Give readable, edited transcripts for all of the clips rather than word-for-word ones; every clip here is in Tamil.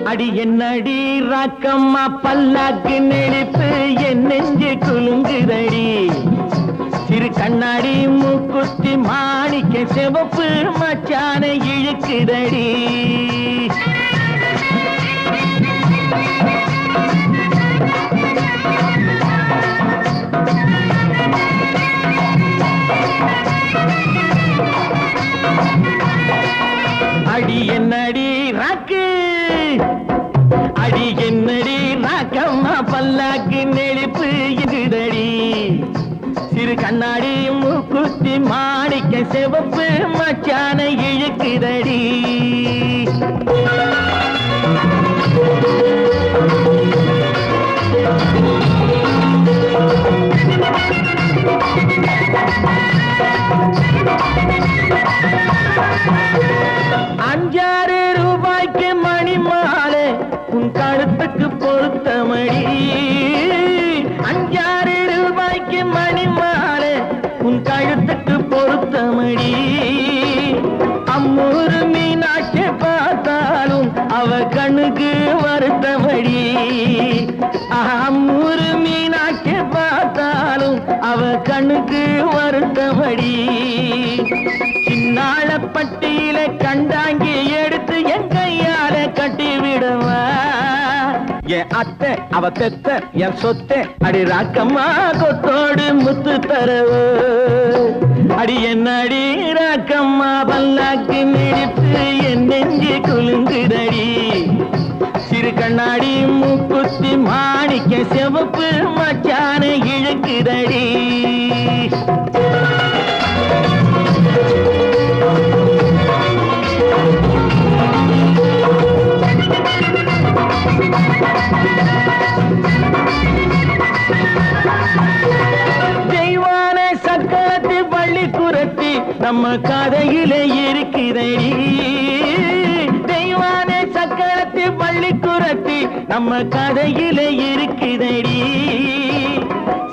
அடி என்னடி ராக்கம்மா பல்லாக்கு நெளிப்பு என் நெஞ்சு குலுங்குதடி சிறு கண்ணாடி மூக்குத்தி மாணிக்க சிவப்பு மச்சான இழுக்குதடி அடி என்னடி ராக்கு அடி என்னடி ராக்கம்மா பல்லாக்கு நெளிப்பு இதுதடி சிறு கண்ணாடி மூக்குத்தி மாணிக்க சிவப்பு மச்சான இழுக்குதடி ₹5 மணி மாலை உன் கழுத்துக்கு பொருத்தமடி ₹5 மணி மாலை உன் கழுத்துக்கு பொருத்தமடி அம்மூரு மீனாட்சி பார்த்தாலும் அவ கண்ணுக்கு வருத்தமடி அம்மூரு மீனாட்சி பார்த்தாலும் அவ கண்ணுக்கு வருத்தமடி சின்னாள பட்டியில கண்டாங்கி எடுத்து என் கையால கட்டி விடுவா என் அத்தை அவ பெத்த என் சொத்தை அடி ராக்கம்மா கொத்தோடு முத்து தரவு அடி என்ன அடி ராக்கம்மா பல்லாக்கு நெடிப்பு என் நெஞ்சு குலுங்குதடி சிறு கண்ணாடி மூக்குத்தி மாணிக்க சிவப்பு மச்சான இழுக்குதடி தெய்வான சக்கரத்து பள்ளி குரத்தி நம்ம கதையில இருக்குதடி தெய்வான சக்கரத்து பள்ளி குரத்தி நம்ம கதையில இருக்குதடி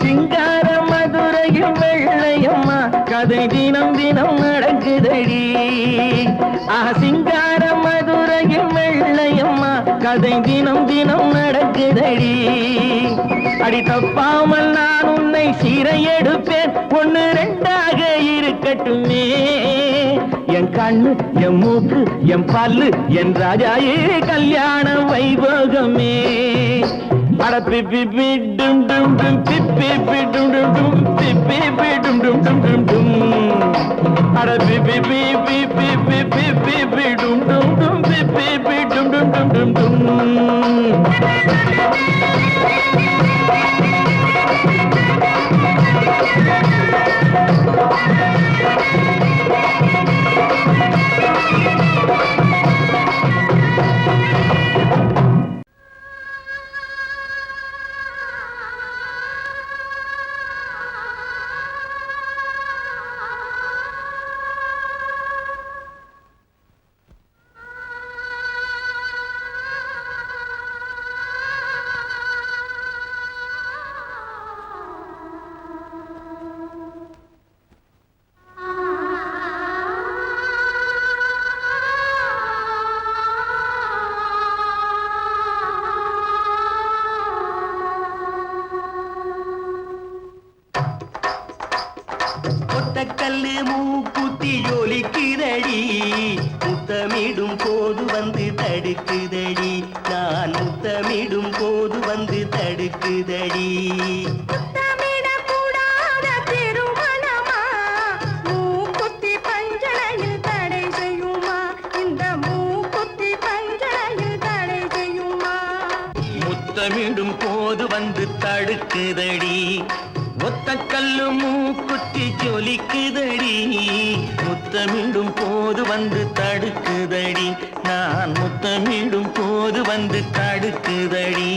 சிங்கார மதுரையும் வெள்ளையம்மா கதை தினம் தினம் நடக்குதடி சிங்கார மதுரையும் வெள்ளையம்மா கதை தினம் தினம் நடக்குதடி அடி தப்பாமல் நான் உன்னை சீரை எடுப்பேன் 1 2 இருக்கட்டுமே என் கண்ணு என் மூக்கு என் பல்லு என் ராஜாயே கல்யாண வைபோகமே அட பிப்பி டும் டும் டும் பிப்பி டும் டும் டும் பிப்பி டும் டும் டும் டும் டும் அட பிப்பி பிப்பி பிப்பி பிப்பி டும் டும் டும் பிப்பி டும் டும் டும் டும் டும் கல்லு மூக்குத்தி ஜொலிக்குதடி முத்தமிடும் போது வந்து தடுக்குதடி நான் முத்தமிடும் போது வந்து தடுக்குதடி முத்தமிடும் போது வந்து தடுக்குதடி ஒத்த கல்லு மூக்குத்தி ஜொலிக்குதடி முத்தமிடும் போது வந்து தடுக்குதடி நான் முத்தமிடும் போது வந்து தடுக்குதடி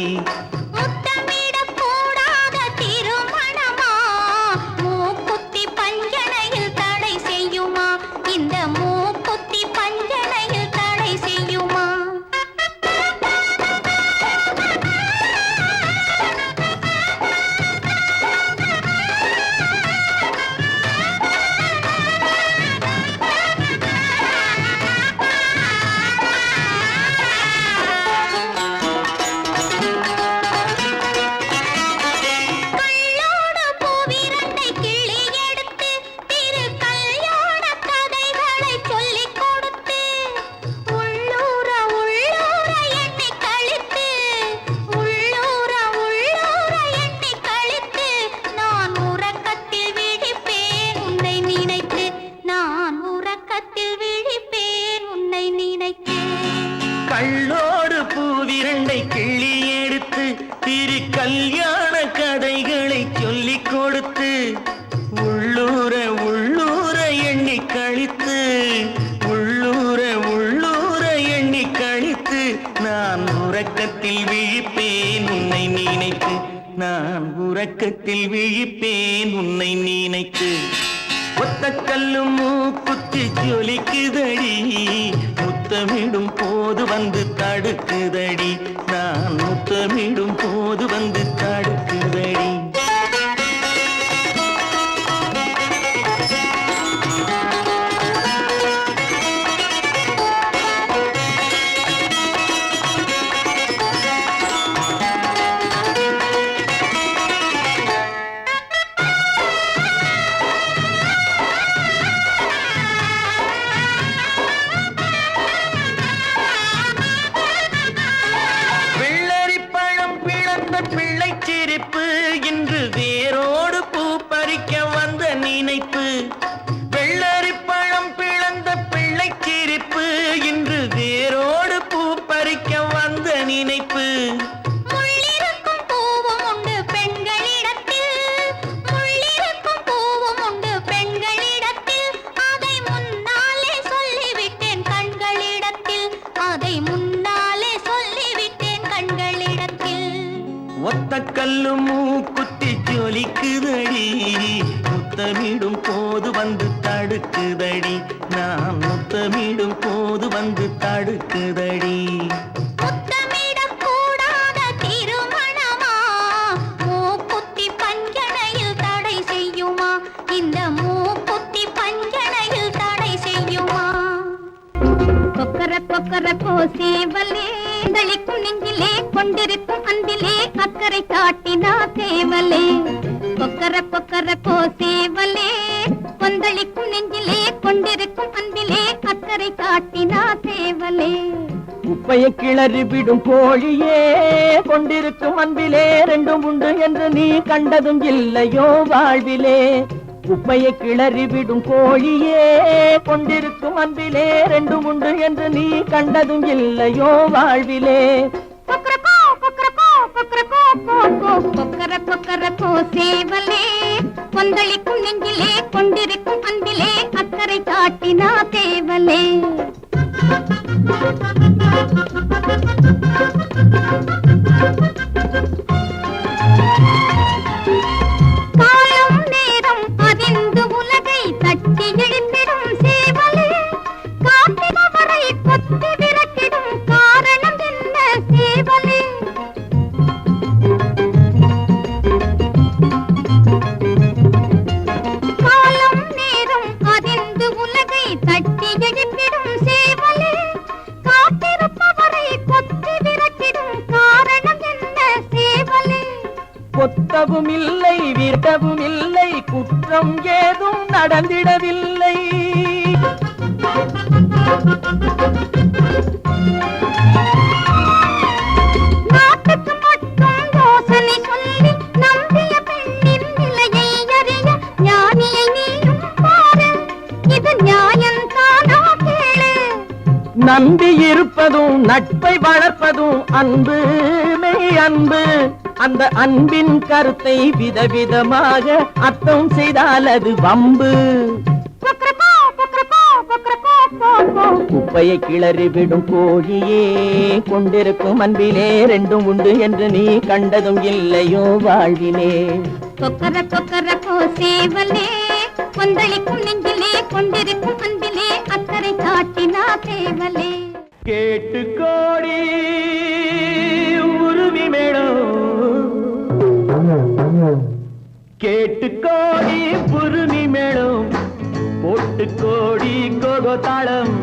உறக்கத்தில் விழிப்பேன் உன்னை நினைத்து ஒத்த கல்லும் மூக்குத்தி ஜொலிக்குதடி முத்தமிடும் போது வந்து தடுக்குதடி நான் முத்தமிடும் போது வந்து தடுக்குதடி பிள்ளை சிரிப்பு இன்று வேரோடு பூ பறிக்க வந்த நினைப்பு வெள்ளரி பழம் பிளந்த பிள்ளை சிரிப்பு இன்று வேரோடு பூ பறிக்க வந்த நினைப்பு முள்ளிருக்கும் பூவும் உண்டு பெண்களிடத்தில் முள்ளிருக்கும் பூவும் உண்டு பெண்களிடத்தில் அதை முன்னாலே சொல்லிவிட்டேன் கண்களிடத்தில் அதை முன்னாலே சொல்லிவிட்டேன் கண்களிடத்தில் ஒத்த கல்லு மூக்குத்தி ஜொலிக்குதடி முத்தமிடும் போது வந்து தடுக்குதடி நான் முத்தமிடும் போது வந்து தடுக்குதடி முத்தமிடக்கூடாத திருமணமா மூக்குத்தி பஞ்சனையில் தடை செய்யுமா இந்த மூக்குத்தி பஞ்சனையில் தடை செய்யுமா கொக்கர கொக்கர கோசேவலே களிக்கும் நெஞ்சிலே கொண்டிருக்கும் அன்பிலே அக்கறை காட்டினா தேவலே கொக்கர கொக்கர கோசேவலே கொந்தளிக்கும் நெஞ்சிலே கொண்டிருக்கும் அன்பிலே அக்கறை காட்டினா தேவலே குப்பையை கிளறி விடும் கோழியே கொண்டிருக்கும் அன்பிலே ரெண்டும் உண்டு என்று நீ கண்டதும் இல்லையோ வாழ்விலே குப்பையை கிளறி விடும் கோழியே கொண்டிருக்கும் அன்பிலே ரெண்டும் உண்டு என்று நீ கண்டதும் இல்லையோ வாழ்விலே கொக்கர கொக்கர கோசேவலே கொந்தளிக்கும் நெஞ்சிலே கொண்டிருக்கும் அன்பிலே அக்கறை காட்டினா தேவலே காலம் நேரம் அறிந்து உலகை தட்டி எழுந்திடும் சேவலே காத்தினவரை கொத்தி விரட்டிடும் காரணம் என்ன சேவலே காலம் நேரம் அறிந்து உலகை தட்டி எழுந்திடும் சேவலே காத்திருப்பவரை கொத்தி விரட்டிடும் காரணம் என்ன சேவலே கொத்தவும் இல்லை விரட்டவும் இல்லை குற்றம் ஏதும் நடந்திடவில்லை நாட்டுக்கு மட்டும் யோசனை சொல்லி நம்பிய பெண்ணின் நிலையை அறிய ஞானியை நீயும் பாரு இது நியாயம் தானா கேளு நம்பி இருப்பதும் நட்பை வளர்ப்பதும் அன்பு மெய் அன்பு அந்த அன்பின் கருத்தை விதவிதமாக அர்த்தம் செய்தால் அது வம்பு குப்பையை கிளறி விடும் கோழியே கொண்டிருக்கும் அன்பிலே ரெண்டும் உண்டு என்று நீ கண்டதும் இல்லையோ வாழ்விலே கொக்கர கொக்கர கோசேவலே கொந்தளிக்கும் நெஞ்சிலே கொண்டிருக்கும் அன்பிலே அக்கறை காட்டினா தேவலே கேட்டு கோடி உருவி மேளம் கேட்டு கோடி புருமி மேளம் போட்டு கோடி கோகோ தாளம்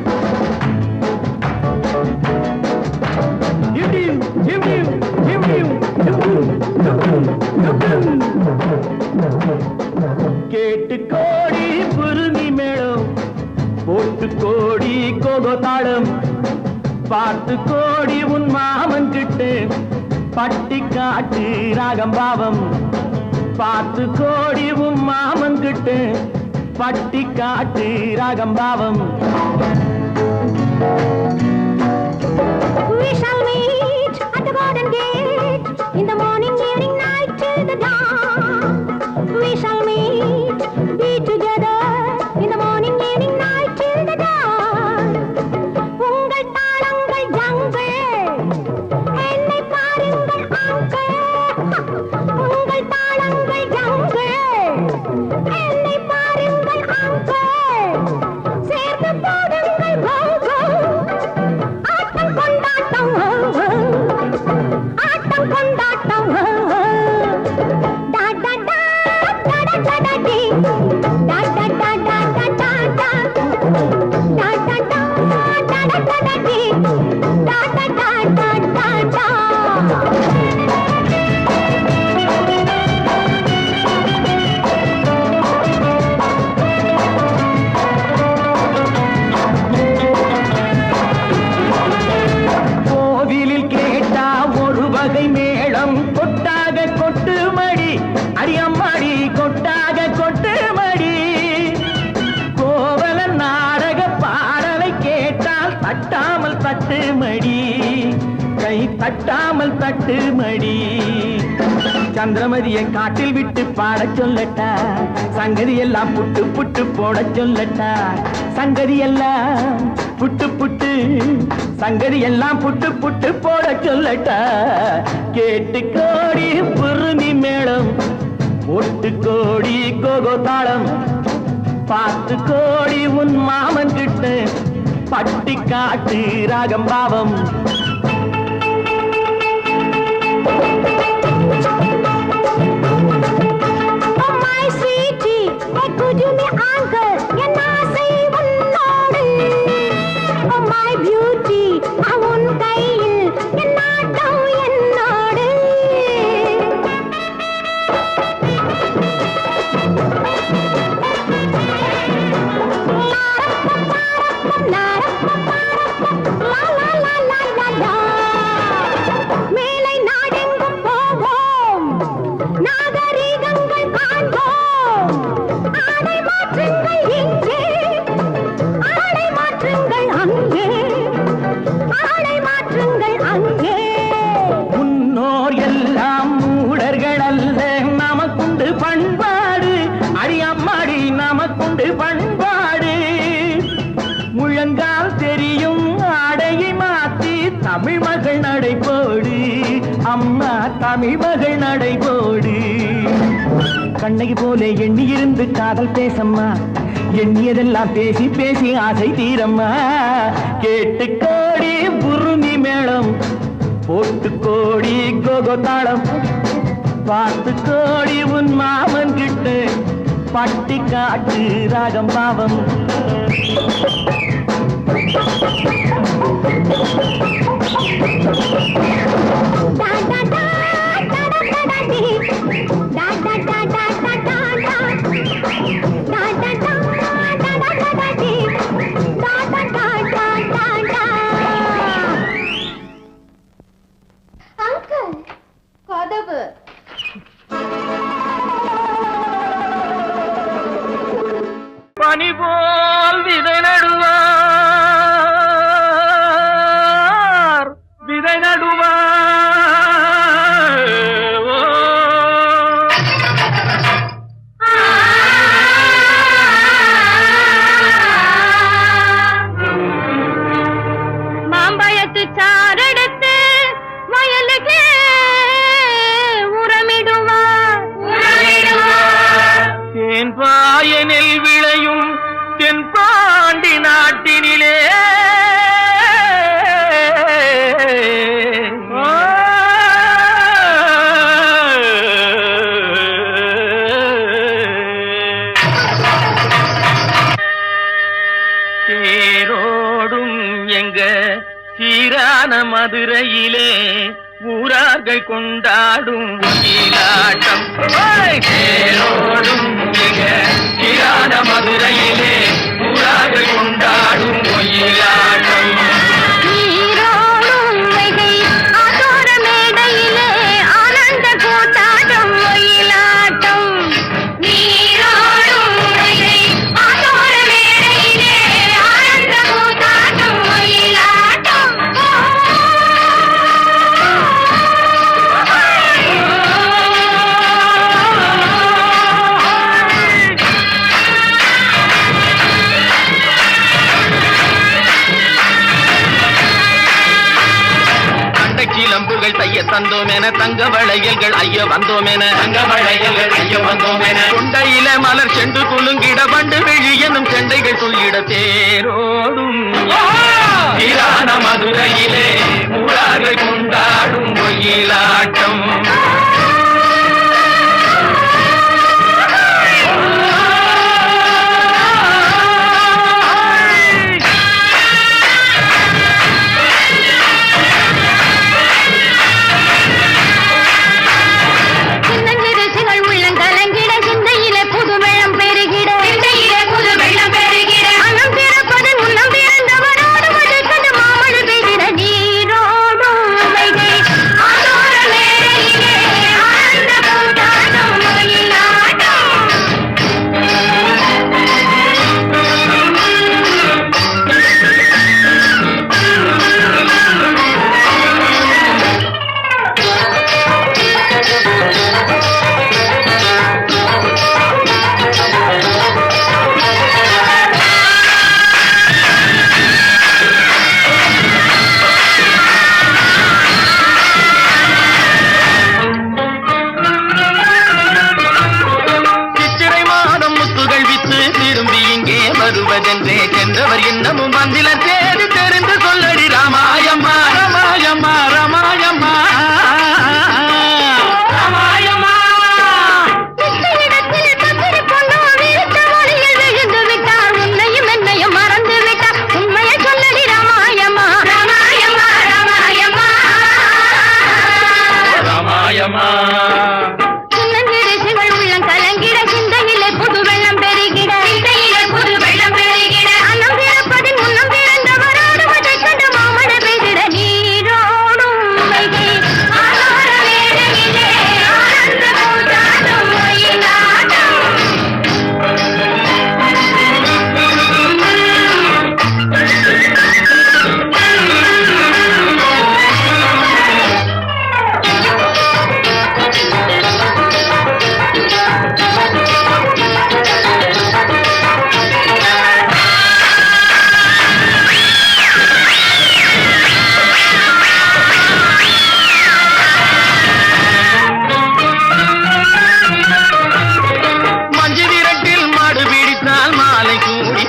கேட்டு கோடி புருமி மேளம் போட்டு கோடி கோகோ தாளம் பார்த்து கோடி உன் மாமன் கிட்டு பட்டி காட்டு ராகம் பாவம் பார்த்து கோடி உன் மாமன் கிட்டு பட்டி காட்டு ராகம் பாவம் We shall meet at the garden gate in the morning, evening, night till the dawn. We shall meet, be together in the morning, evening, night till the dawn. உங்கள் தாளங்கள் ஜங்கள் என்னை பாருங்கள் ஆண்கள் உங்கள் தாளங்கள் தட்டாமல் தட்டு மடி. சந்திரமதியை காட்டில் விட்டு பாடச் சொல்லட்டா, சங்கதி எல்லாம் புட்டு புட்டு போட சொல்லட்டா. சங்கதி எல்லாம் புட்டு புட்டு, சங்கதி எல்லாம் புட்டு புட்டு போட சொல்லட்டா. கேட்டு கோடி புருமி மேளம், ஒட்டு கோடி கோகோ தாளம், பார்த்து கோடி உன் மாமன் கிட்ட பட்டி காட்டு ராகம் பாவம். தமிழ் மகள் நடைபோடு அம்மா, தமிழ் மகள் நடைபோடு. கண்ணகி போல எண்ணி இருந்து காதல் பேசம்மா, எண்ணியதெல்லாம் பேசி பேசி ஆசை தீரம்மா. கேட்டு கோடி புருமி மேளம், போட்டு கோடி கோகோ தாளம், பார்த்து கோடி உன் மாமன் கிட்ட பட்டி காட்டு ராகம் பாவம். பனி போல் விதை நடுவார், விதை நடுவார். மாம்பழத்து சாரெடுத்து வயலுக்கு உரமிடுவார். தேன் பாயனில் விளையும் தென்பாண்டி நாட்டினிலே தேரோடும் எங்க சீரான மதுரையிலே ஊரார்கள் கொண்டாடும் ஒயிலாட்டம். தேரோடும் எங்க சீரான மதுரையிலே ஊரார்கள் கொண்டாடும் ஒயிலாட்டம். நீரோடும் வைகை ஆத்தோர மேடையிலே ஆனந்த கூத்தாட்டம் ஒயிலாட்டம். நீரோடும் வைகை ஆத்தோர மேடையிலே ஆனந்த கூத்தாட்டம் ஒயிலாட்டம். சிலம்புகள் தைய தந்தோம் என, தங்க வளையல்கள் ஐய வந்தோம் என, தங்க வளையல்கள் ஐய வந்தோம் என, கொண்டையில மலர் செண்டு குலுங்கிட வண்டு விழி எனும் செண்டைகள் துள்ளிட தேரோடும் சீரான மதுரையிலே ஊரார்கள் கொண்டாடும் ஒயிலாட்டம். நீரோடும் வைகை ஆதோர மணப்பதென்றே சென்றவர் இன்னமும் வந்தில தேடி தெரிந்து சொல்லடி ராமாயம்மா ராமாயம்மா ராமாயம்மா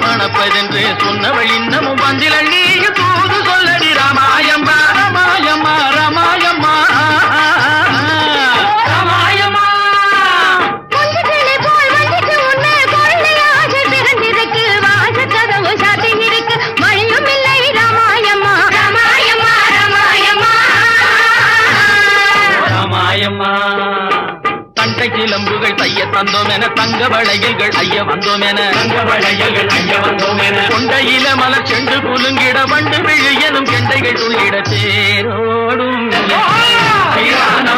மணப்பதென்று சொன்னவள் இன்னமும் வந்தில நீயும் தூது சொல்லடி ராமாயம்மா ராமாயம்மா ராமாயம்மா ராமாயம்மா மழையும் இல்லை ராமாயம்மா ராமாயம்மா ராமாயம்மா ராமாயம்மா தண்டை கிளம்புகள் தைய தந்தோம் என தங்க வளையல்கள் ஐய வந்தோம் என தங்க வளையல்கள் ஐய வந்தோம் என கொண்டையில மலர் செண்டு குலுங்கிட வண்டு விழு எனும் கெண்டைகள் துள்ளிட தேரோடும்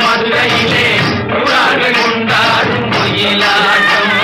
மதுரையிலே கொண்டாடும் மயிலாட்டம்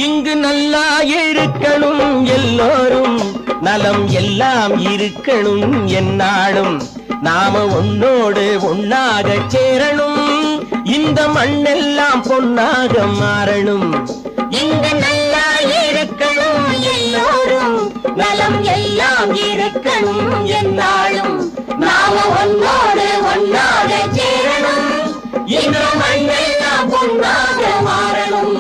இங்கு நல்லா இருக்கணும் எல்லோரும் நலம் எல்லாம் இருக்கணும் என்னாலும் நாம ஒன்னோடு ஒன்னாக சேரணும் இந்த மண்ணெல்லாம் பொன்னாக மாறணும் இங்கு நல்லா இருக்கணும் எல்லோரும் நலம் எல்லாம் இருக்கணும் என்னாலும் நாம ஒன்னோடு ஒன்னாக சேரணும் இந்த மண்ணெல்லாம் பொன்னாக மாறணும்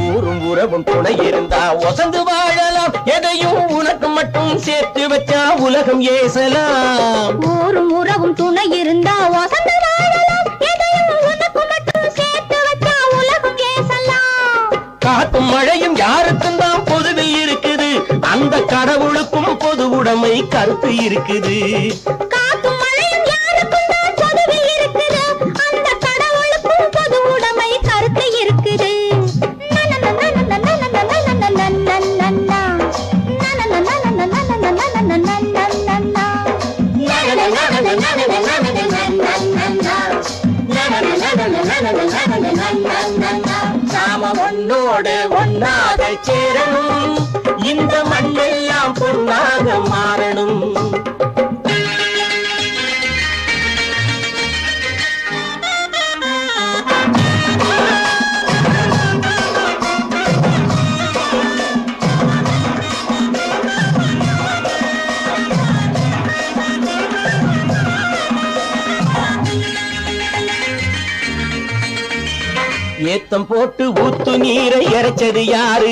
ஊரும் உறவும் துணை இருந்தா வசந்து வாழலாம் எதையும் உனக்கு மட்டும் சேர்த்து வச்சா உலகம் ஏசலாம் ஊரும் உறவும் துணை இருந்தா வசந்து வாழலாம் எதையும் உனக்கு மட்டும் சேர்த்து வச்சா உலகம் ஏசலாம் காத்தும் மழையும் யாருக்கும் தான் பொதுவில் இருக்குது அந்த கடவுளுக்கும் பொது உடைமை கருத்து இருக்குது காத்தும் மழையும் யாருக்கும் தான் பொதுவில் இருக்குது அந்த கடவுளுக்கும் பொது உடைமை கருத்து இருக்குது உன்னோடு ஒன்னாக சேரணும், இந்த மண்ணெல்லாம் பொன்னாக மாறணும். ஏத்தம் போட்டு ஊத்து நீரை இறைச்சது யாரு?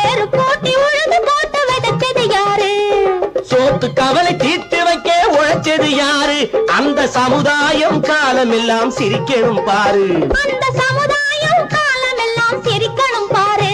ஏறு போட்டி உழுது போட்டு விதைச்சது யாரு? சோத்து கவலை தீர்த்து வைக்க உழைச்சது யாரு? அந்த சமுதாயம் காலமெல்லாம் சிரிக்கணும் பாரு. அந்த சமுதாயம் காலமெல்லாம் சிரிக்கணும் பாரு.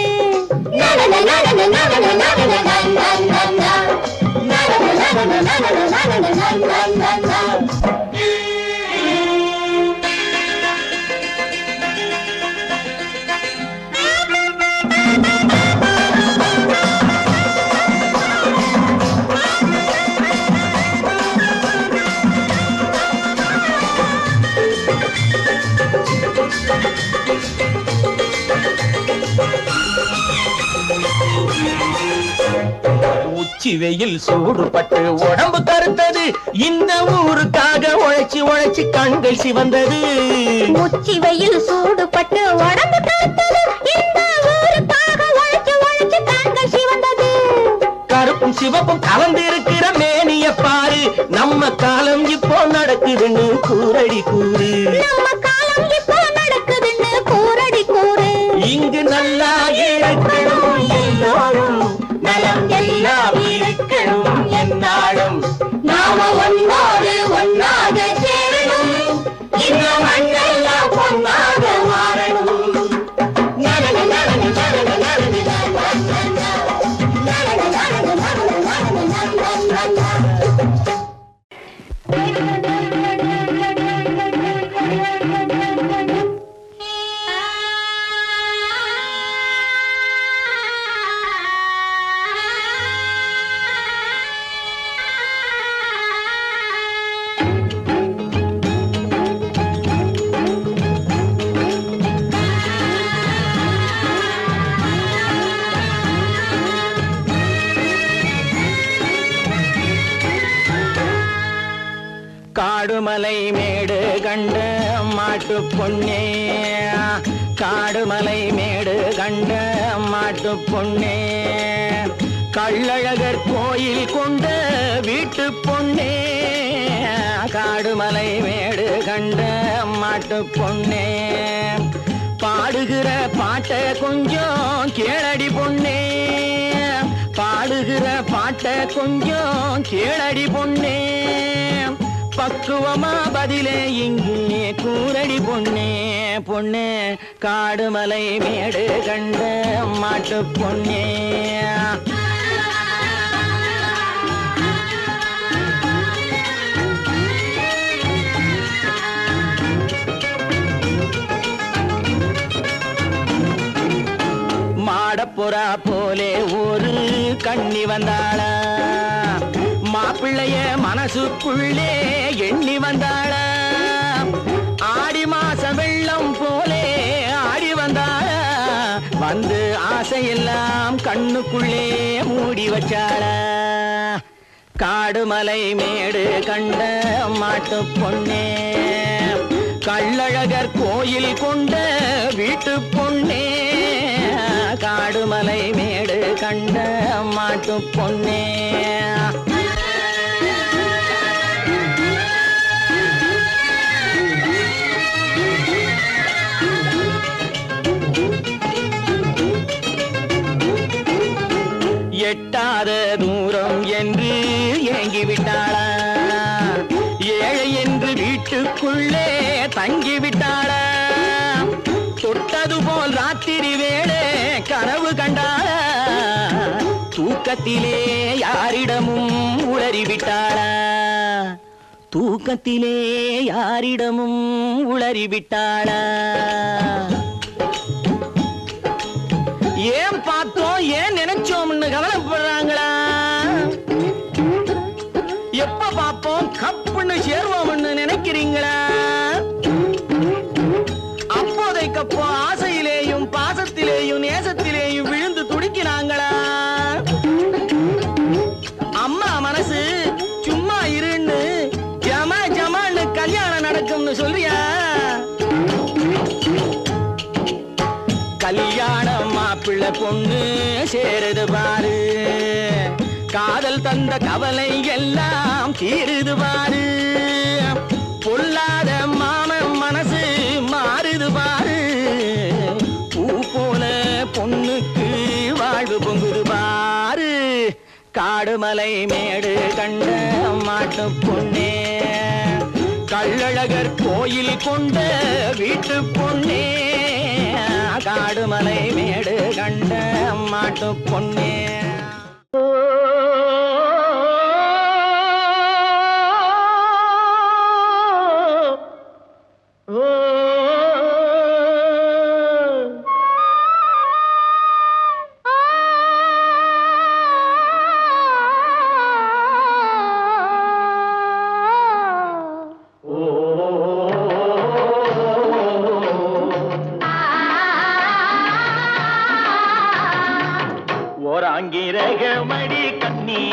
உச்சி வெயில் சூடுபட்டு உடம்பு கருத்தது, இந்த ஊருக்காக உழைச்சி உழைச்சி கண்கள் சிவந்தது. உச்சி வெயில் சூடுபட்டு உடம்பு கருத்தது, இந்த ஊருக்காக உழைச்சி உழைச்சி கண்கள் சிவந்தது. கருப்பும் சிவப்பும் கலந்து இருக்கிற மேனிய பாரு, நம்ம காலம் இப்போ நடக்குதுன்னு கூரடி கூறு. நம்ம காலம் இப்போ நடக்குதுன்னு கூரடி கூறு. இங்கு நல்லா இருக்கணும் எல்லாரும், நலம் எல்லாம் இருக்கணும் என்னாலும். நாம ஒன்னோடு ஒன்னாக சேரணும், இந்த மண்ணெல்லாம் பொன்னாக மாறணும். காடுமலை மேடு கண்ட மாட்டு பொன்னே, காடுமலை மேடு கண்ட மாட்டு பொன்னே, கள்ளழகர் கோயில் கொண்ட வீட்டு பொன்னே, காடுமலை மேடு கண்ட மாட்டு பொன்னே, பாடுகிற பாட்ட கொஞ்சம் கேளடி பொன்னே, பாடுகிற பாட்ட கொஞ்சம் கேளடி பொன்னே, பக்குவமா பதிலே இங்கே கூரடி பொன்னே. பொன்னே காடுமலை மேடு கண்ட மாட்டு பொன்னே. மாடப்புறா போலே ஒரு கண்ணி வந்தாளா, மாப்பிள்ளைய மனசுக்குள்ளே எண்ணி வந்தாள, ஆடி மாச வெள்ளம் போலே ஆடி வந்தாள, வந்து ஆசையெல்லாம் கண்ணுக்குள்ளே மூடி வச்சாள. காடுமலை மேடு கண்ட மாட்டு பொன்னே, கள்ளழகர் கோயில் கொண்ட வீட்டு பொன்னே, காடுமலை மேடு கண்ட மாட்டு பொன்னே. எட்டாத தூரம் என்று ஏங்கிவிட்டாளா, ஏழை என்று வீட்டுக்குள்ளே தங்கிவிட்டாளா, தொட்டது போல் ராத்திரி வேளை கனவு கண்டாளா, தூக்கத்திலே யாரிடமும் உளறிவிட்டாளா, தூக்கத்திலே யாரிடமும் உளறிவிட்டாளா. ஏன் பார்த்தோம் ஏன் நினைச்சோம்னு கவலைப்படுறாங்களா, எப்ப பார்ப்போம் கப்புன்னு சேருவோம்னு நினைக்கிறீங்களா, அப்போதைக்கப்போ ஆசையிலேயும் பாசத்திலேயும் ஒண்ணு சொல்றியா? கல்யாணம் மாப்பிள்ளை பொண்ணு சேருது பாரு, காதல் தந்த கவலை எல்லாம் தீருது பாரு, பொல்லாத மாமன் மனசு மாறுது பாரு, பூ போல பொண்ணுக்கு வாழ்வு பொங்குது பாரு, காடுமலை மேடு கண்ட மாட்டு பொண்ணே, கள்ளழகர் கோயில் கொண்ட வீட்டு பொண்ணே, காடுமலை மேடு கண்ட மாட்டு பொண்ணே. ஓராங்கிரகமடி கண்ணி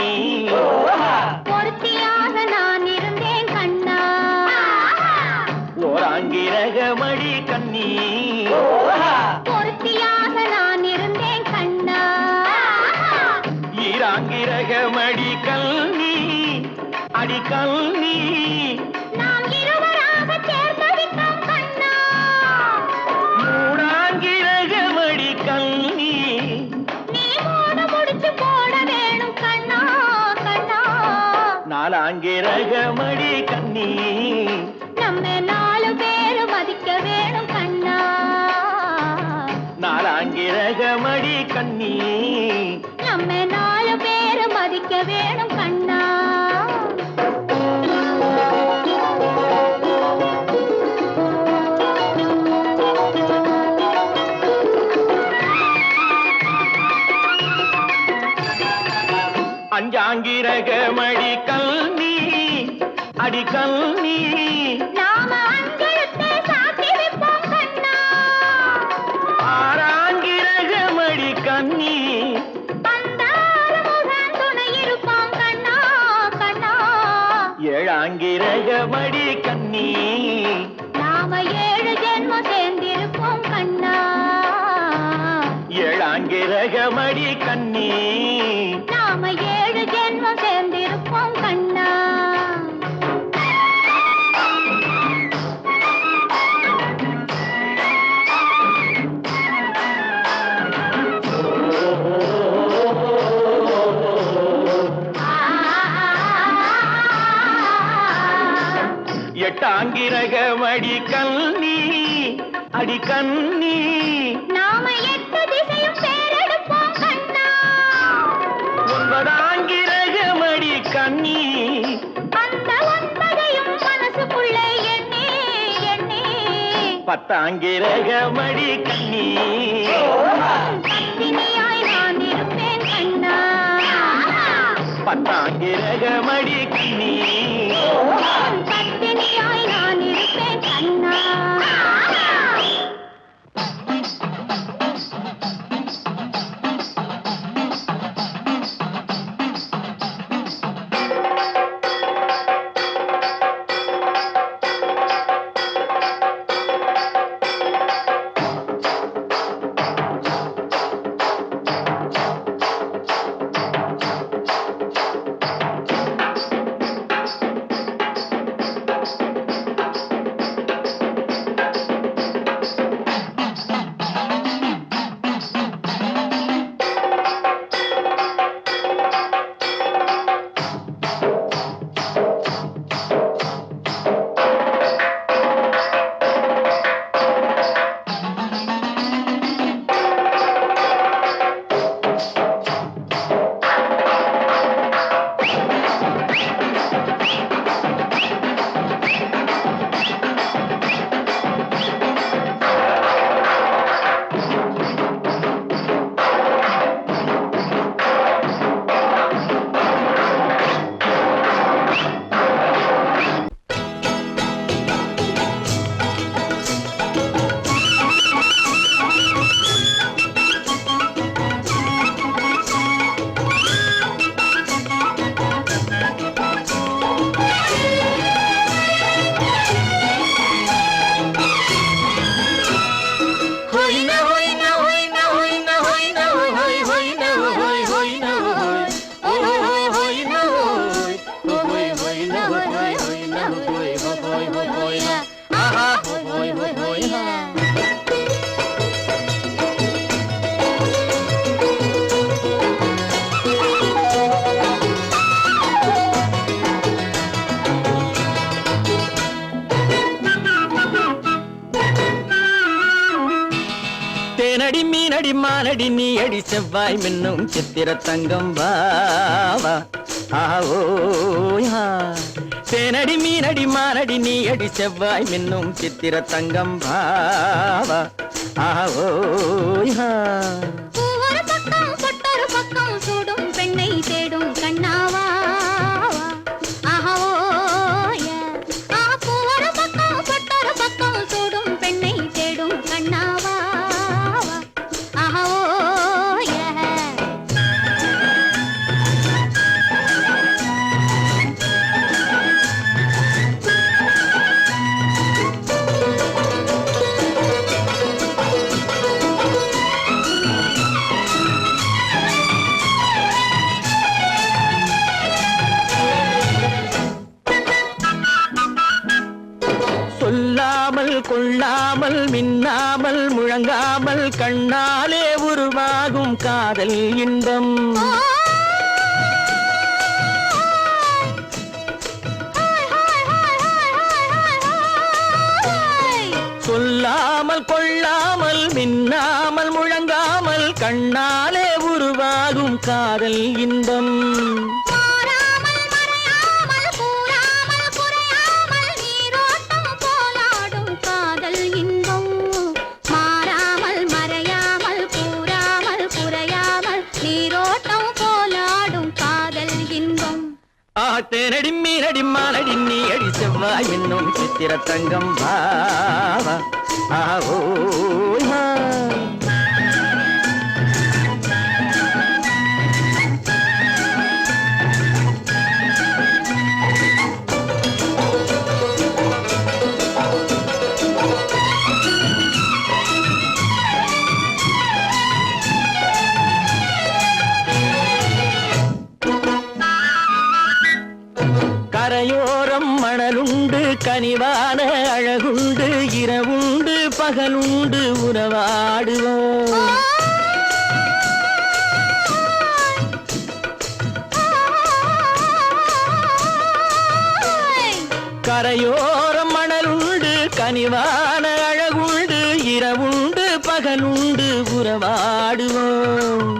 பொருத்தியாக நான் இருந்தேன் கண்ணா, ஓராங்கிரகமடி கண்ணி பொருத்தியாக நான் இருந்தேன் கண்ணா, ஈராங்கிரகமடி கல்வி அடி கல்வி நாம் இருவராக சேர்ந்தடிக்கும் கண்ணா, மூடாங்கிரகமடி கல்வி நீ மூட முடிச்சு போட வேணும் கண்ணா கண்ணா, நாலாங்கிரகமடி கண்ணி நம்ம 4 பேரு மதிக்க வேணும் கண்ணா, நாலாங்கிரகமடி கண்ணி நம்ம 4 பேரு மதிக்க வேணும் கண்ணா. அஞ்சாங்கிரகமடி கல்வி அடி கல்வி நாம அஞ்செழுத்தை சாத்தி வைப்போம் கண்ணா, ஆறாங்கிரகமடி கண்ணி அந்த ஆறுமுகன் துணை இருப்பான் கண்ணா கண்ணா, ஏழாங்கிரகமடி கண்ணி நாம 7 ஜென்மம் சேர்ந்திருப்போம் கண்ணா, ஏழாங்கிரகமடி கண்ணி நாம 7 ஜென்மம் சேர்ந்திருப்போம் கண்ணா. எட்டாங்கிரகமடி கண்ணி அடி கண்ணி நாம 8 திசையும் பேரெடுப்போம் கண்ணா, ஒன்பதாங்கிரகமடி கண்ணி அந்த 9ஐயும் மனசுக்குள்ளே எண்ணி எண்ணி, பத்தாங்கிரகமடி கண்ணி பத்தினியாய் நான் இருப்பேன் கண்ணா, பத்தாங்கிரகமடி கண்ணி பத்தினியாய் நான் இருப்பேன் கண்ணா. மீனடி மானடி நீ அடி செவ்வாய் மின்னும் சித்திர தங்கம் வாவா ஆவோயா தேனடி மீனடி மானடி நீ அடி செவ்வாய் மின்னும் சித்திர தங்கம் வாவா ஆவோயா ஒரு பக்கம் பொட்டொரு பக்கம் சூடும் பெண்ணை தேடும் கண்ணாவா ஒரு பக்கம் பொட்டொரு பக்கம் சூடும் பெண்ணை தேடும் கண்ணாவா சொல்லாமல் கொள்ளாமல் மின்னாமல் முழங்காமல் கண்ணாலே உருவாகும் காதல் இன்பம் சொல்லாமல் கொள்ளாமல் மின்னாமல் முழங்காமல் கண்ணாலே உருவாகும் காதல் இன்பம் தேனடி மீனடி மானடி நீ அடி செவ்வாய் மின்னும் சித்திர தங்கம் வாவா ஆவோயா கரையோரம் மணலுண்டு கனிவான அழகுண்டு இரவுண்டு பகலுண்டு உறவாடுவோம் கரையோரம் மணலுண்டு கனிவான அழகுண்டு இரவுண்டு பகலுண்டு உறவாடுவோம்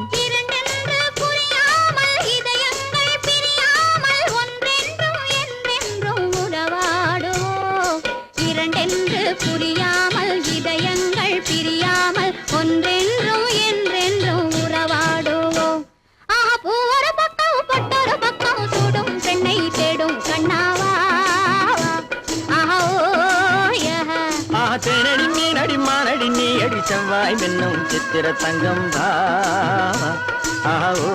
புரியாமல் இதயங்கள் பிரியாமல் ஒன்றென்றும் என்றென்றும் உறவாடுவோம் ஒரு பக்கம் பொட்டொரு பக்கம் சூடும் பெண்ணை தேடும் கண்ணாவா தேனடி மீனடி மானடி நீ அடி செவ்வாய் மின்னும் சித்திர தங்கம் வாவா ஆவோ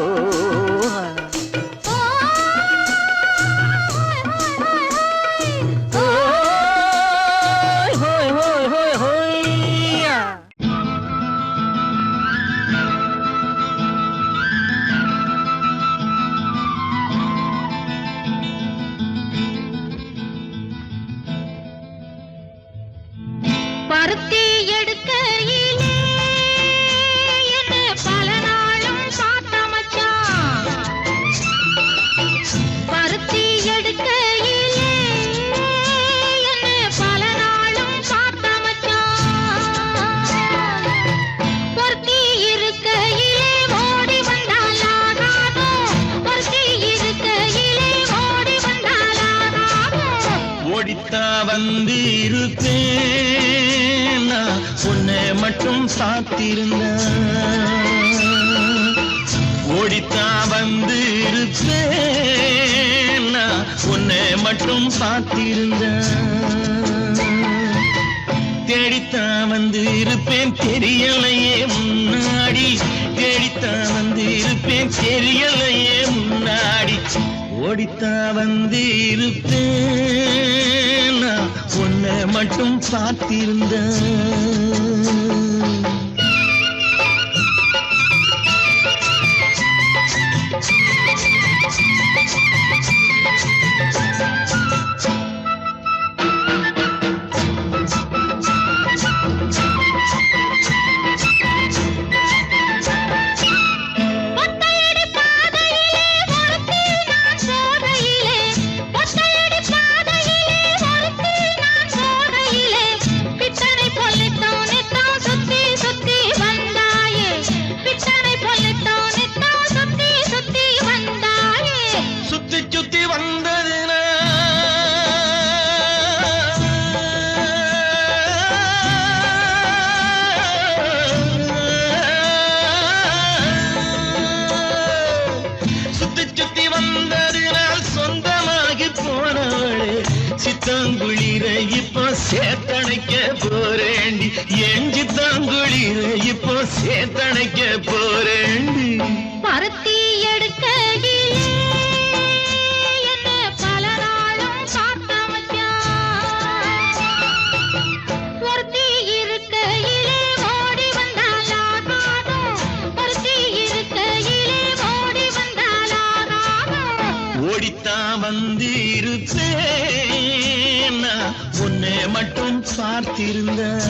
பருத்தி எடுக்கையிலே என்ன பல நாளும் பார்த்த மச்சான் பருத்தி எடுக்கையிலே என்ன பல நாளும் பார்த்த மச்சான் பொருத்தி இருக்கையிலே ஓடி வந்தாலாகாதோ பொருத்தி இருக்கையிலே ஓடி வந்தாலாகாதோ ஓடித்தா வந்து இருப்பேன் உன்னை மட்டும் சாத்திருந்த ஓடித்தா வந்து இருப்பேன் உன்னை மட்டும் சாத்திருந்த தேடித்தா வந்து இருப்பேன் தெரியலையே முன்னாடி தேடித்தா வந்து இருப்பேன் தெரியலையே முன்னாடி ஓடித்தா வந்து இருப்பேன் உன்னை மட்டும் பார்த்திருந்த பித்தனை பொல்லித்தோனே தான் வந்ததுனா சுத்தி சுத்தி வந்ததுனால் சொந்தமாகி போனவளே சித்தாங்குளிர இப்போ சேத்தணைக்க போறேண்டி என் சித்தாங்குளிர இப்போ சேத்தணைக்க போறேண்டி பருத்தி எடுக்கையிலே என்ன பல நாளும் காத்த மச்சான் ஒருத்தி இருக்கையிலே ஓடி வந்தாலாகாதும் ஒருத்தி இருக்கையிலே ஓடி வந்தாலாகாதும் ஓடித்தான் வந்திருப்பேன் நான் உன்னை மட்டும் பார்த்திருந்தேன்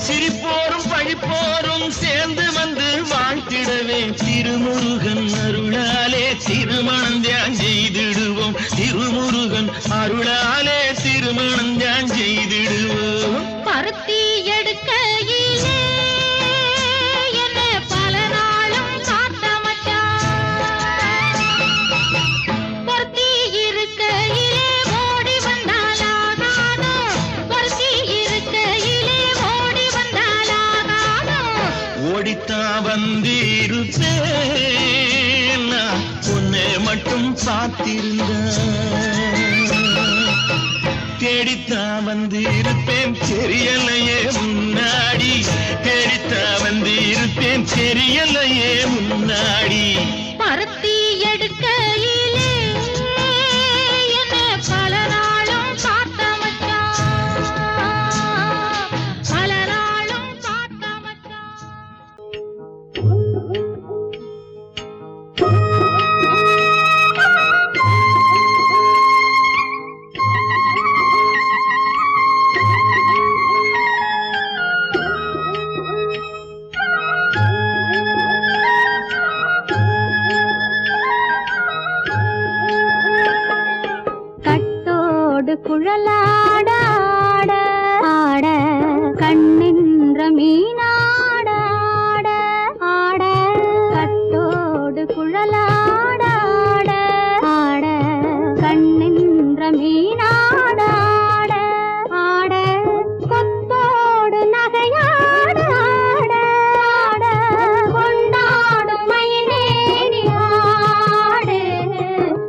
சிரிப்போரும் பழிப்போரும் சேர்ந்து வந்து வாழ்த்திடவே திருமுருகன் அருளாலே திருமணம் தியான் செய்திடுவோம் திருமுருகன் அருளாலே திருமணம் தியான் செய்திடுவோம் பருத்தி எடுக்கையிலே என்ன பல நாளும் காத்த மச்சான் பருத்தி இருக்கையிலே ஓடி வந்தாலாகாதும் பருத்தி இருக்கையிலே ஓடி வந்தாலாகாதும் ஓடித்தான் வந்திருப்பேன் நான் உன்னை மட்டும் பார்த்திருந்தேன் தேடித்தான் வந்திருப்பேன் தெரியலையே முன்னாடி தேடித்தான் வந்திருப்பேன் தெரியலையே முன்னாடி பருத்தி எடுக்கையிலே என்ன பல நாளும் காத்த மச்சான் பல நாளும் காத்த மச்சான் கட்டோடு குழலாட ஆட ஆட கண்ணின்ற மீனாட ஆட ஆட கட்டோடு குழலாட ஆட ஆட கண்ணின்ற மீனாட ஆட ஆட கொத்தோடு நகையாட ஆட ஆட கொண்டாடும் மயிலேறி ஆடு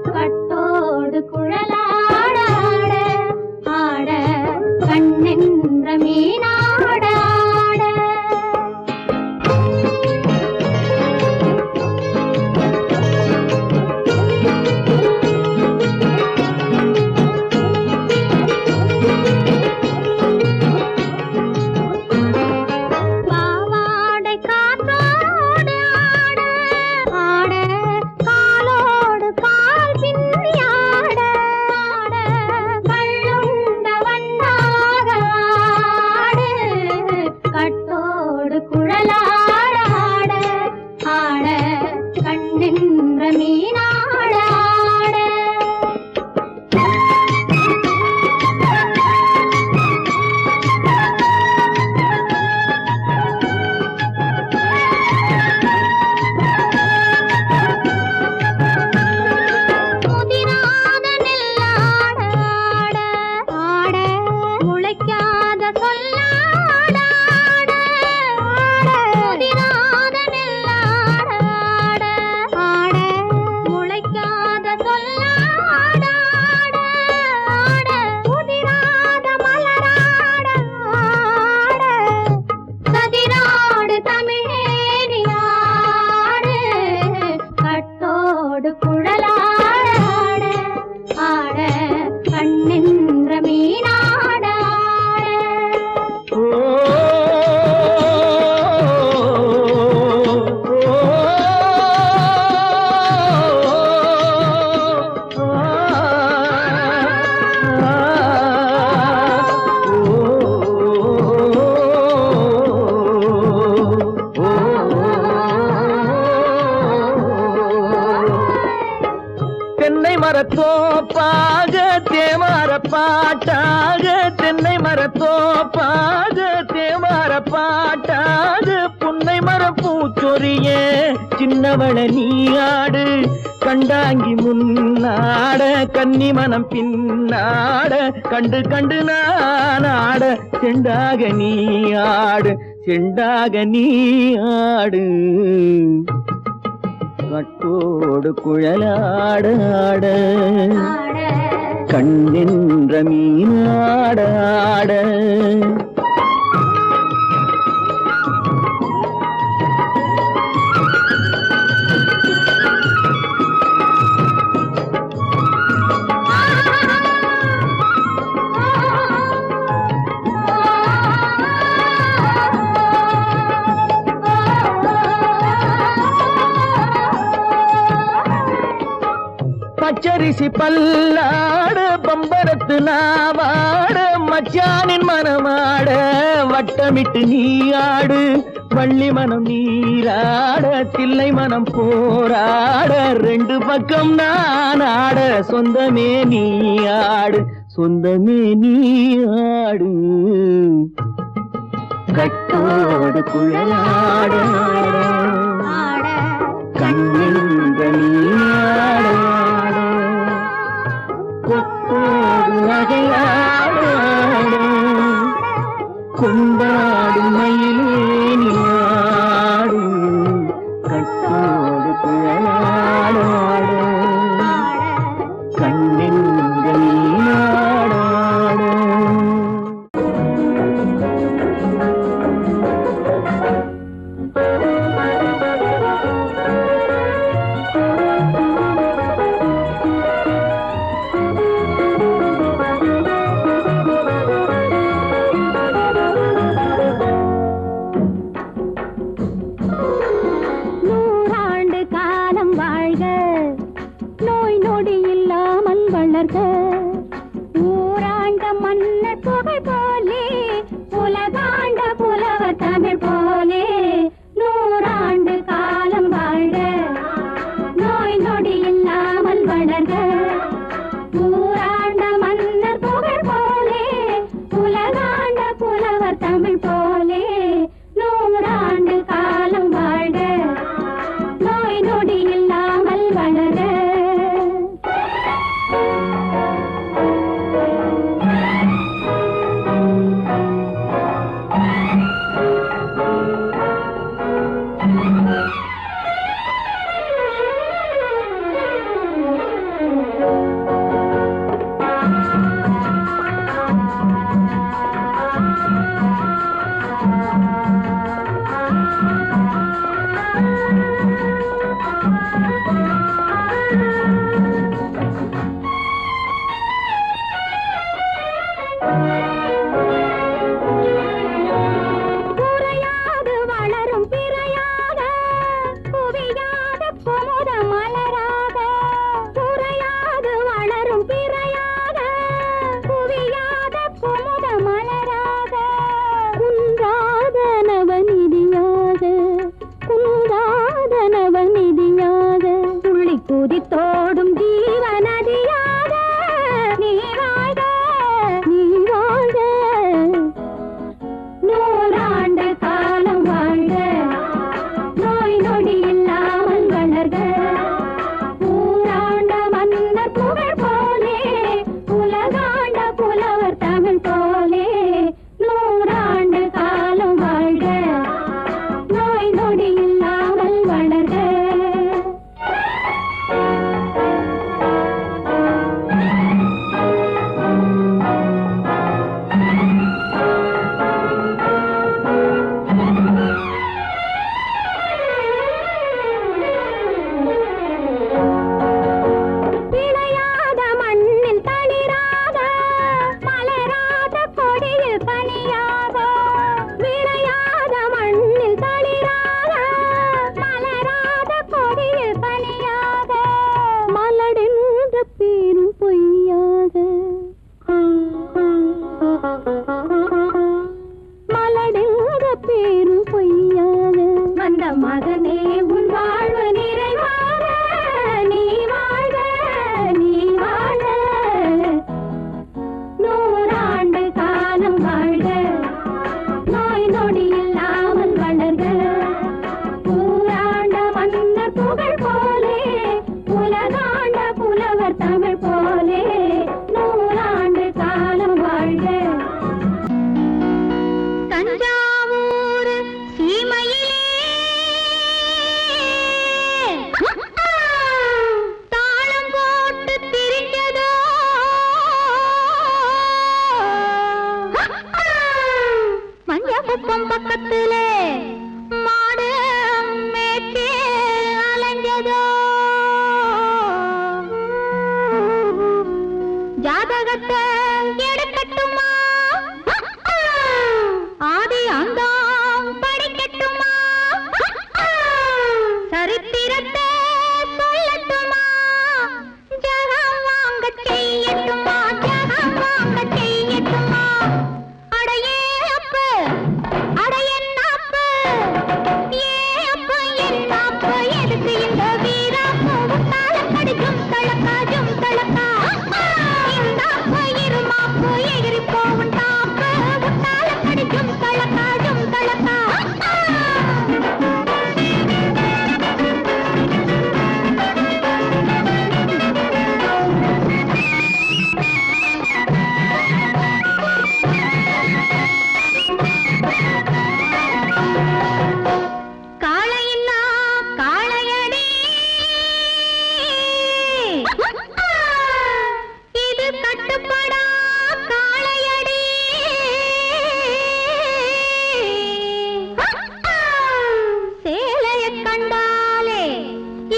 கட்டோடு குழலாட ஆட ஆட தென்னை மரத்தோப்பாக தேவார பாட்டாக தென்னை மரத்தோப்பாக தேவார பாட்டாக புன்னை மரம் பூச்சொரிய சின்னவள நீயாடு கண்டாங்கி முன்னாட கன்னி மனம் பின்னாட கண்டு கண்டு நானாட செண்டாக நீயாடு செண்டாக நீயாடு கட்டோடு குழலாடாட கண்ணென்ற மீனாடாட பச்சரிசி பல்லாட பம்பரத்து நாவாட மச்சானின் மனமாட வட்டமிட்டு நீயாடு வள்ளி மனம் நீராட தில்லை மனம் போராட ரெண்டு பக்கம் நானாட சொந்தமே நீயாடு சொந்தமே நீயாடு கட்டோடு குழலாட கண்ணென்ற நீயாட கொத்தோடு நகையாட கொண்டாடு மயிலேனியாடு கட்டோடு குழலாட கண்ணென்ற நீயாட போலே நூறாண்டு காலம் வாழ்க. தஞ்சாவூர் சீமையிலே தாளம் போட்டு திரிஞ்சதோ மஞ்சக்குப்பம் பக்கத்திலே மாடு மேய்ச்சி அலைஞ்சதோ ஜாதகத்தை எடுக்கட்டுமா ஆதி அந்தம் படிக்கட்டுமா சரித்திரத்தை சொல்லட்டுமா ஜகம் வாங்க செய்யட்டுமா ஜகம் வாங்க செய்யட்டுமா அடையே அப்பு அடையன்னாப்பு ஏ அப்பு என்னாப்பு எதுக்கு இந்த வீராப்பு உத்தால கடிக்கும் தளக்காஜும் தளக்கா இந்த அப்பு இருமாப்பு எகிரி போவும் டாப்பு உத்தால கடிக்கும் தளக்காஜும் தளக்கா காளையில்லா காளையடி இது கட்டுப்படா காளையடி சேலைய கண்டாலே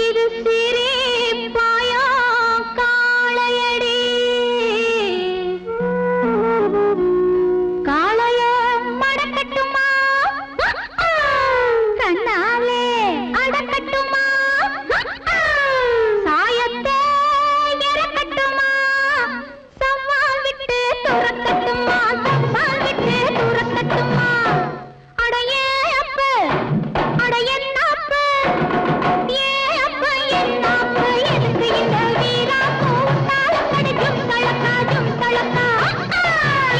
இது சிரிப்பாயோ காளையடி காளைய மடக்கட்டுமா கண்ணாலே அடக்கட்டுமா சாயத்தை இறக்கட்டுமா சவால் விட்டு துரக்கட்டுமா சவால் விட்டு துரக்கட்டுமா அடையே அப்பு அடையன்னாப்பு ஏ அப்பு என்னாப்பு எதுக்கு இந்த வீராப்பு உத்தால கடிக்கும் தளக்காஜும் தளக்கா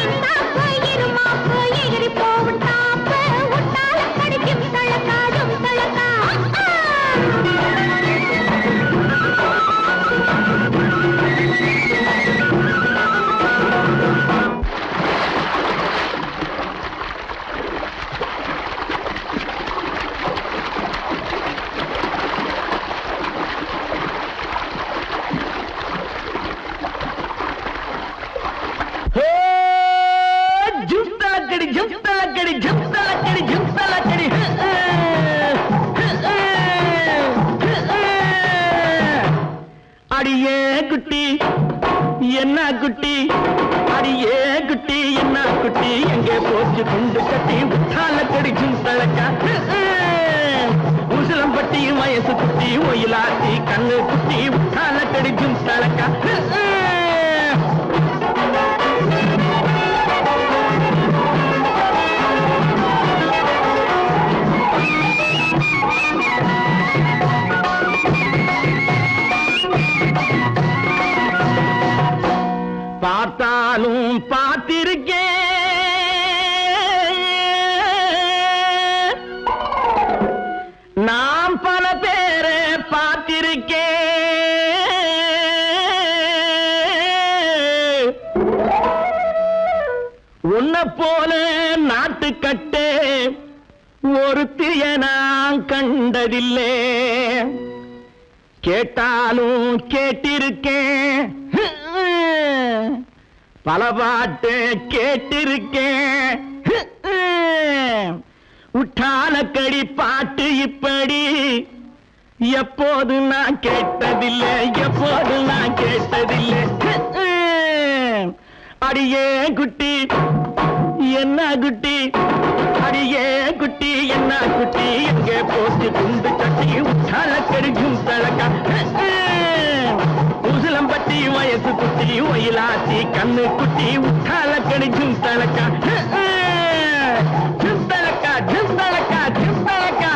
இந்த அப்பு இருமாப்பு எகிரி போவும் டாப்பு உத்தால கடிக்கும் தளக்காஜும் தளக்கா ஜும்தலக்கடி ஜும்தலக்கடி ஜும்தலக்கடி ஜும்தலக்கடி அடியே குட்டி என்ன குட்டி அடியே குட்டி என்ன குட்டி எங்கே போச்சு குண்டு கட்டி உத்தாலக்கடி ஜும்தலக்கா உசிலம்பட்டி வயசு குட்டி ஒயிலாத்தி கண்ணு குட்டி உத்தாலக்கடி ஜும்தலக்கா பார்த்தாலும் பார்த்திருக்கேன் நான் பல பேரை பார்த்திருக்கேன் உன்னை போல நாட்டுக்கட்டே ஒருத்திய நான் கண்டதில்லை கேட்டாலும் கேட்டிருக்கேன் பல பாட்டு கேட்டிருக்கேன் உட்டாலக்கடி பாட்டு இப்படி எப்போது நான் கேட்டதில்லை எப்போது நான் கேட்டதில்லை அடியே குட்டி என்ன குட்டி அடியே குட்டி என்ன குட்டி எங்கே போச்சு குண்டு கட்டி உட்டாலக்கடி ஜும்தலக்கா உசிலம்பட்டி வயசு குட்டி ஒயிலாத்தி கண்ணு குட்டி உட்டாலக்கடி ஜும்தலக்கா ஜும்தலக்கா ஜும்தலக்கா ஜும்தலக்கா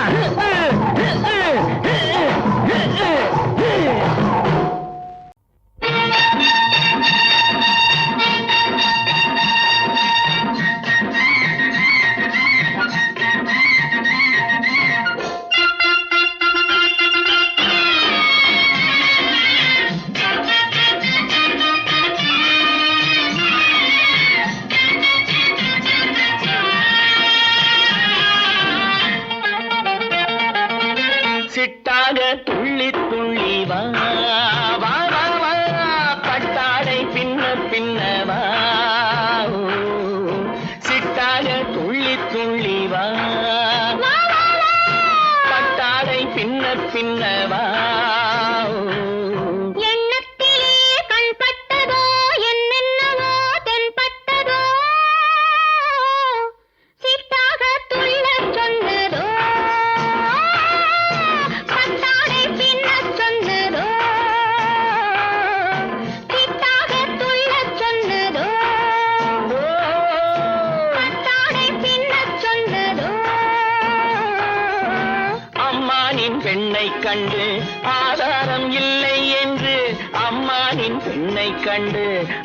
கண்டு ஆதாரம் இல்லை என்று அம்மானின் பெண்ணை கண்டு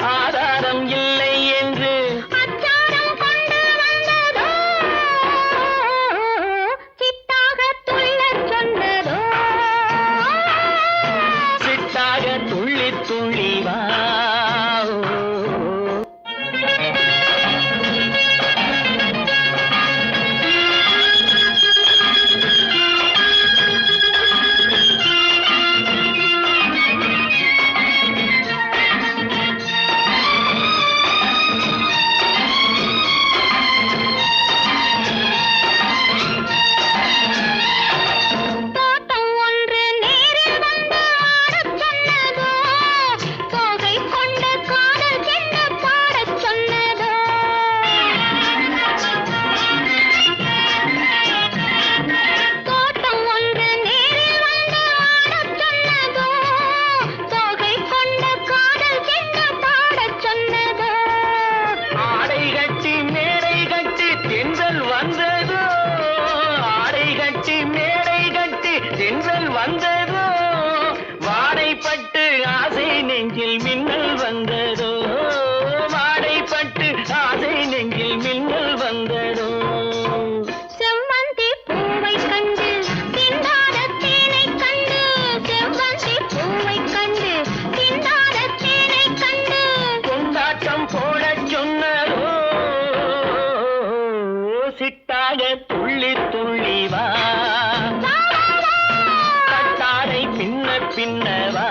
ஆதாரம் இல்லை என்று அச்சாரம் கொண்டு வந்ததோ சித்தாக துள்ளச் சொன்னதோ சித்தாக துள்ளி துள்ளி வா வந்ததோ வாடைப்பட்டு ஆசை நெஞ்சில் மின்னல் வந்ததோ வாடைப்பட்டு ஆசை நெஞ்சில் மின்னல் வந்ததோ செவ்வந்தி பூவை கண்டு திண்டாட தேனை கண்டு செவ்வந்தி பூவை கண்டு திண்டாட தேனை கண்டு கொண்டாட்டம் போடச் சொன்னதோ சிட்டாக துள்ளி துள்ளி வா பின்னவா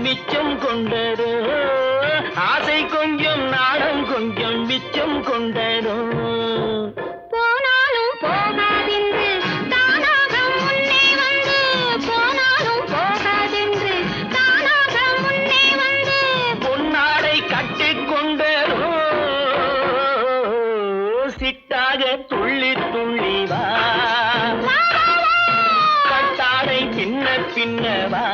மிச்சம் கொண்டதோ ஆசை கொஞ்சம் நாடம் கொஞ்சம் மிச்சம் கொண்டதோ போனாலும் போகாதென்று தானாக முன்னே வந்து போனாலும் போகாதென்று தானாக முன்னே வந்து பொன்னாடை கட்டிக்கொண்டதோ சிட்டாக துள்ளி துள்ளி வா கட்டாடை பின்ன பின்னவா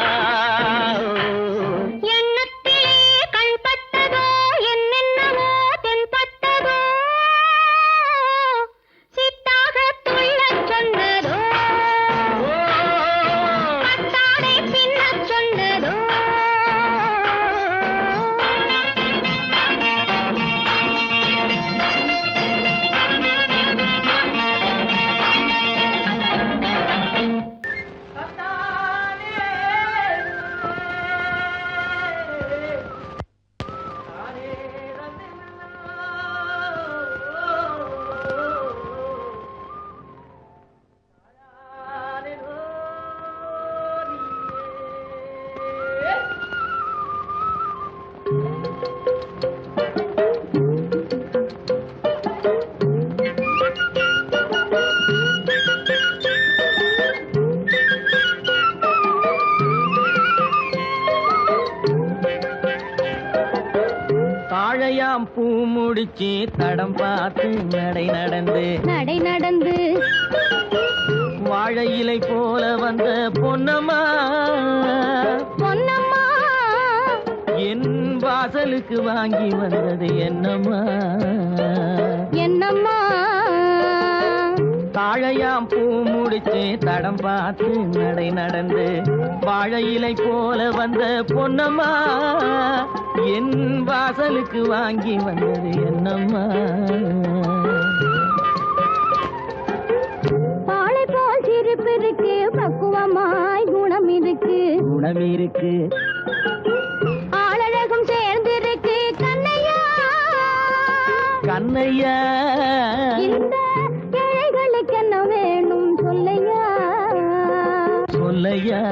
தாழையாம் பூ முடிச்சு தடம் பார்த்து நடை நடந்து வாழை இலை போல வந்த பொன்னம்மா என் வாசலுக்கு வாங்கி வந்தது என்னம்மா தாழையாம் பூ முடிச்சு தடம் பார்த்து நடை நடந்து வாழை இலை போல வந்த பொன்னம்மா என் வாசலுக்கு வாங்கி வந்தது என்னம்மா பாலை போல் சிரிப்பிருக்கு பக்குவமாய் குணம் இருக்கு குணம் இருக்கு ஆளழகும் சேர்ந்திருக்கு கண்ணையா கண்ணையா இந்த ஏழைகளுக்கு என்ன வேணும் சொல்லையா சொல்லையா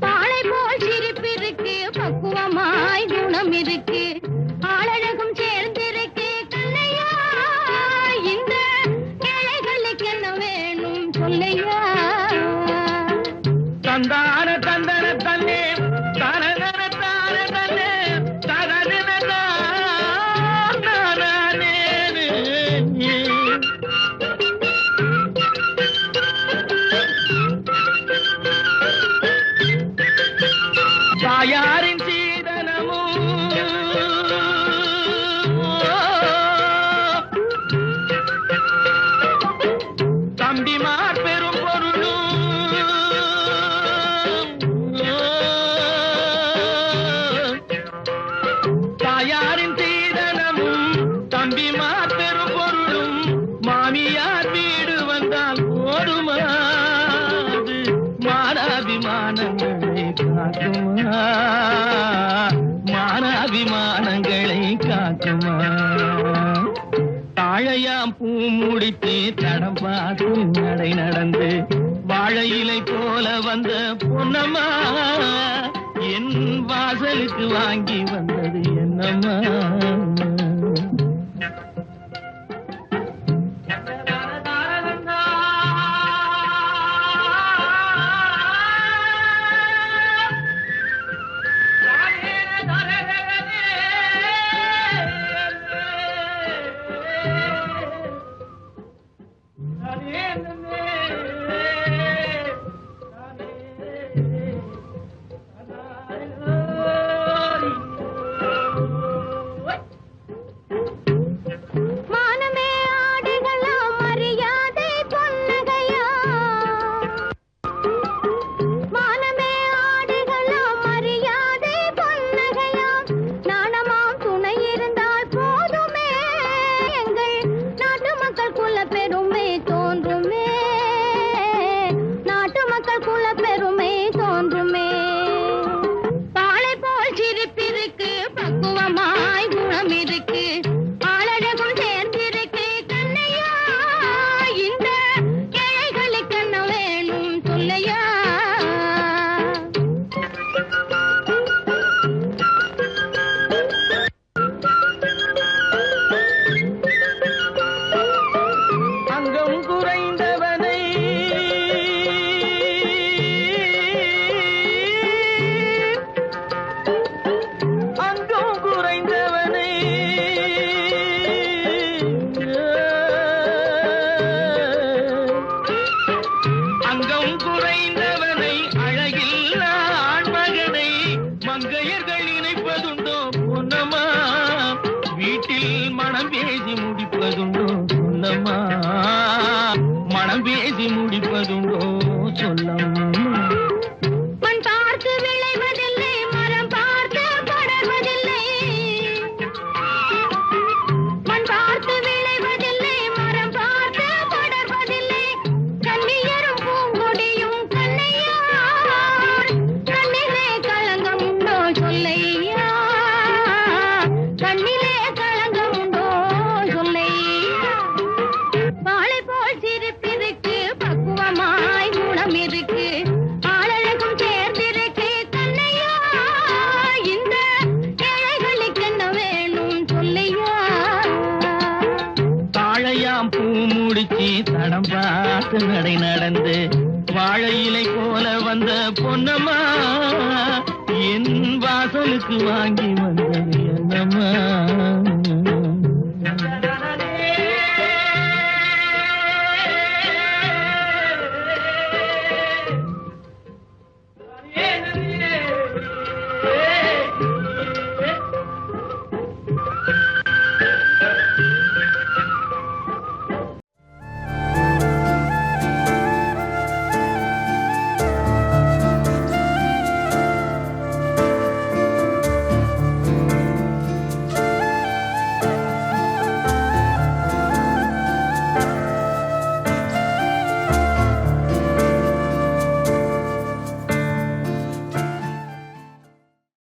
பாளை போல் சிரிப்பு இருக்கு பக்குவமாய் குணம் இருக்கு ஆளழகும் சேர்ந்திருக்கு கண்ணையா இந்த ஏழைகளுக்கு என்ன வேணும் சொல்லையா தந்தான தந்தன தன்னே தனதன தான தன்னே தனதன தானே தாயாரின் சீதனமும் தம்பிமார் பெரும் பொருளும் தாயாரின் சீதனமும் தம்பிமார் பெரும் பொருளும் மாமியார் வீடு வந்தால் போதுமா அது மானாபிமானங்களை காக்குமா மானாபிமானங்களை காக்குமா தாழையாம் பூ முடித்து தடம் பார்த்து நடை நடந்து வாழை இலை போல வந்த பொன்னம்மா என் வாசலுக்கு வாங்கி வந்தது என்னம்மா மானமே ஆடுகளாம் மரியாதை பொன்னகையா மானமே ஆடுகளாம் மரியாதை பொன்னகையா நாணமாம் துணை இருந்தால் போதுமே எங்கள் நாட்டு மக்கள் குல பெருமை தோன்றுமே நாட்டு மக்கள் குல பெருமை தோன்றுமே பாளை போல் சிரிப்பிருக்கு பக்குவமாய் குணம் இருக்கு ஆளழகும் சேர்ந்திருக்கு கண்ணையா இந்த ஏழைகளுக்கு என்ன வேணும் சொல்லையா அங்கம் குறைந்தவனை அங்கம் குறைந்தவனை அங்கம் குறைந்தவனை அழகில்ல ஆண்மகனை மங்கையர்கள் இணைப்பதுண்டோ பொன்னம்மா வீட்டில் மனம் பேசி முடிப்பதுண்டோ சொல்லம்மா மனம் பேசி முடிப்பதுண்டோ சொல்லம்மா மண் பார்த்து விளைவதில்லை மரம் பார்த்து படர்வதில்லை மண் பார்த்து விளைவதில்லை மரம் பார்த்து படர்வதில்லை கண்ணியரும் பூங்கொடியும் கண்ணையா கண்ணிலே களங்கம் உண்டோ சொல்லையா கண்ணிலே களங்கம் உண்டோ சொல்லையா வாழை போல் சிரிப்பிருக்கு பக்குவமாய் குணம் இருக்கு ஆளழகும் சேர்ந்திருக்கு கண்ணையா இந்த ஏழைகளுக்கு என்ன வேணும் சொல்லையா தாழையாம் பூ முடிச்சு தடம் பார்த்து நடை நடந்து வாழை இலை போல வந்த பொன்னம்மா என் வாசலுக்கு வாங்கி வந்தது என்னம்மா